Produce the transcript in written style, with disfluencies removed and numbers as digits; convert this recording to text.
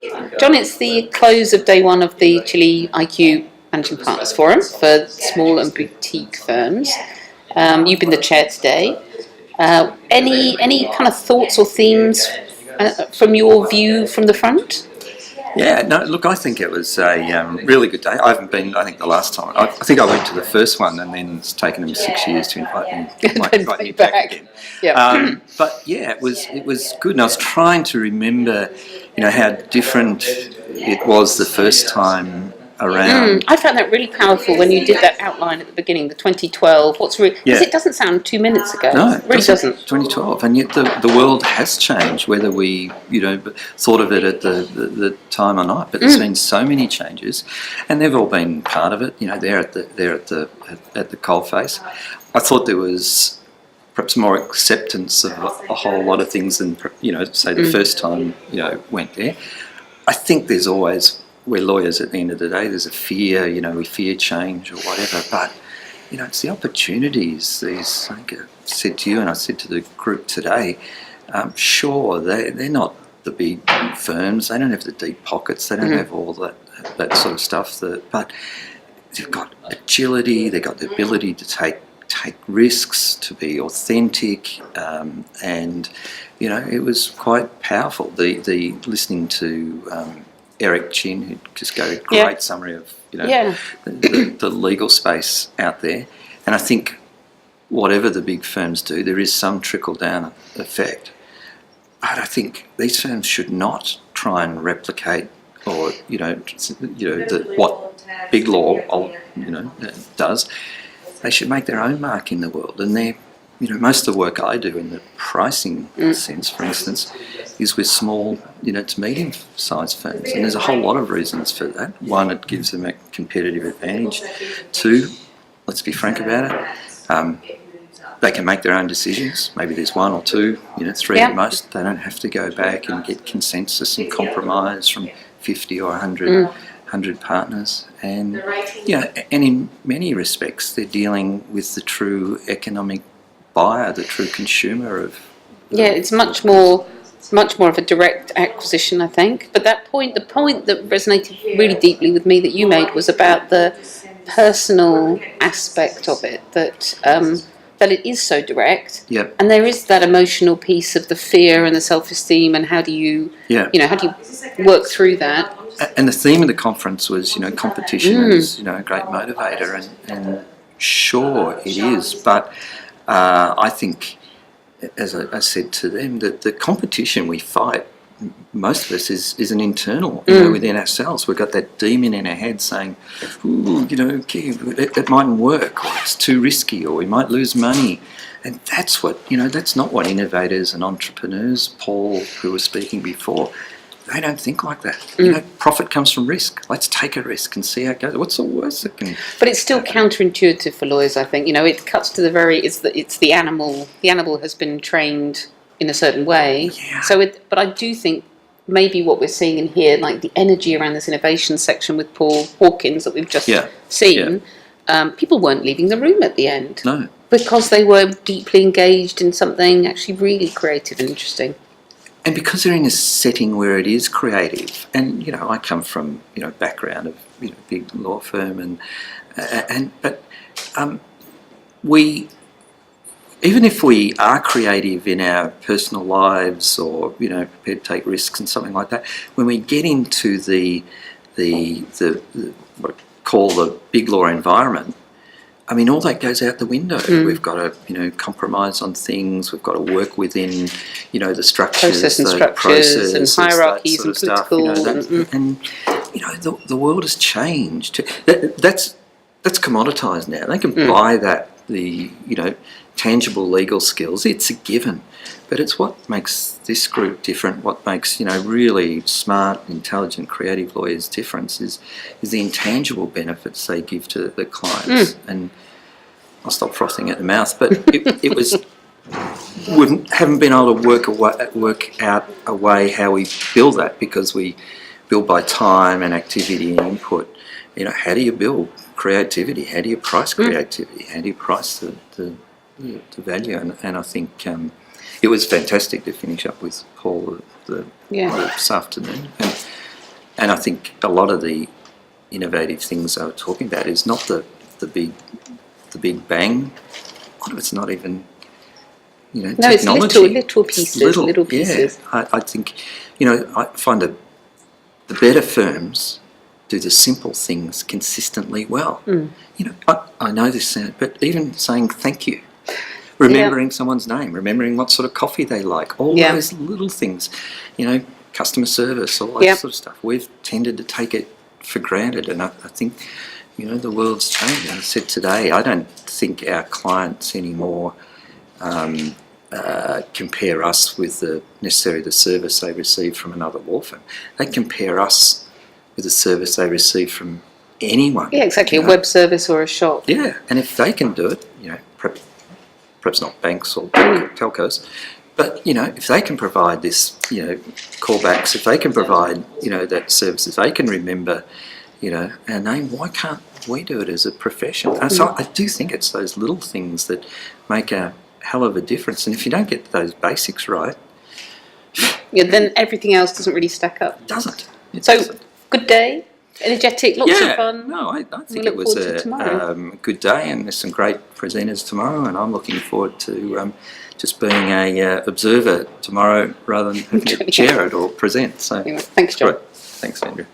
John, it's the close of day one of the Chilli IQ Managing Partners Forum for small and boutique firms. You've been the chair today. Any kind of thoughts or themes from your view from the front? Yeah, no, look, I think it was a really good day. I haven't been, I think, the last time. I think I went to the first one, and then it's taken them 6 years to invite me back again. Yeah. But yeah, it was good. And I was trying to remember, how different it was the first time around. I found that really powerful when you did that outline at the beginning, the 2012. Because it doesn't sound 2 minutes ago. No, it really doesn't. 2012, and yet the world has changed, whether we thought of it at the time or not. But there's been so many changes, and they've all been part of it. They're at the coalface. I thought there was perhaps more acceptance of a whole lot of things than say the first time went there. I think there's always, we're lawyers at the end of the day, there's a fear, we fear change or whatever, but it's the opportunities. I think I said to you and I said to the group today, sure, they're not the big firms, they don't have the deep pockets, they don't have all that sort of stuff, but they've got agility, they've got the ability to take risks, to be authentic, and it was quite powerful. The listening to Eric Chin, who just gave a great summary of the legal space out there, and I think whatever the big firms do, there is some trickle down effect. But I think these firms should not try and replicate or what big law does. They should make their own mark in the world, and most of the work I do in the pricing sense, for instance, is with small, to medium-sized firms, and there's a whole lot of reasons for that. One, it gives them a competitive advantage. Two, let's be frank about it, they can make their own decisions. Maybe there's one or two, three at most. They don't have to go back and get consensus and compromise from 50 or 100 partners, and and in many respects they're dealing with the true economic buyer, the true consumer of. It's much more of a direct acquisition, I think. But the point that resonated really deeply with me that you made was about the personal aspect of it, that it is so direct, and there is that emotional piece of the fear and the self-esteem, and how do you work through that. And the theme of the conference was, competition is, a great motivator, and sure it is. But I think, as I said to them, that the competition we fight, most of us, is an internal, within ourselves. We've got that demon in our head saying, ooh, it mightn't work, or it's too risky, or we might lose money. And that's that's not what innovators and entrepreneurs, Paul, who was speaking before, they don't think like that. Profit comes from risk. Let's take a risk and see how it goes. What's the worst that can? But it's still counterintuitive for lawyers, I think. It cuts to the very. It's the animal. The animal has been trained in a certain way. Yeah. But I do think maybe what we're seeing in here, like the energy around this innovation section with Paul Hawkins that we've just seen, people weren't leaving the room at the end. No. Because they were deeply engaged in something actually really creative and interesting. And because they're in a setting where it is creative, and I come from background of big law firm, but we, even if we are creative in our personal lives or prepared to take risks and something like that, when we get into the what I call the big law environment, I mean, all that goes out the window. We've got to, compromise on things. We've got to work within, the structures, processes and hierarchies and political. And the world has changed. That's commoditised now. They can buy that, the tangible legal skills. It's a given, but it's what makes this group different. What makes really smart, intelligent, creative lawyers different is the intangible benefits they give to the clients. And I'll stop frothing at the mouth, but it was. We haven't been able to work out a way how we build that, because we build by time and activity and input. How do you build creativity? How do you price creativity? How do you price the value? And I think it was fantastic to finish up with Paul this afternoon. And And I think a lot of the innovative things I was talking about is not the big bang. A lot of it's not even, No, technology. it's little pieces, little pieces. Yeah, I think, I find that the better firms do the simple things consistently well. I know this, but even saying thank you, remembering someone's name, remembering what sort of coffee they like, all those little things, customer service, all that sort of stuff. We've tended to take it for granted, and I think, the world's changed. I said today, I don't think our clients anymore compare us with necessarily the service they receive from another law firm. They compare us with the service they receive from anyone. Yeah, exactly. A web service or a shop. Yeah, and if they can do it, perhaps not banks or telcos, but if they can provide this, callbacks, if they can provide, that service, if they can remember, our name, why can't we do it as a profession? And so I do think it's those little things that make a hell of a difference. And if you don't get those basics right, then everything else doesn't really stack up. It doesn't. Good day, energetic, lots of fun. No, I think it was a good day, and there's some great presenters tomorrow, and I'm looking forward to just being a observer tomorrow rather than having to chair it or present. So, anyway, thanks, John. Thanks, Andrew.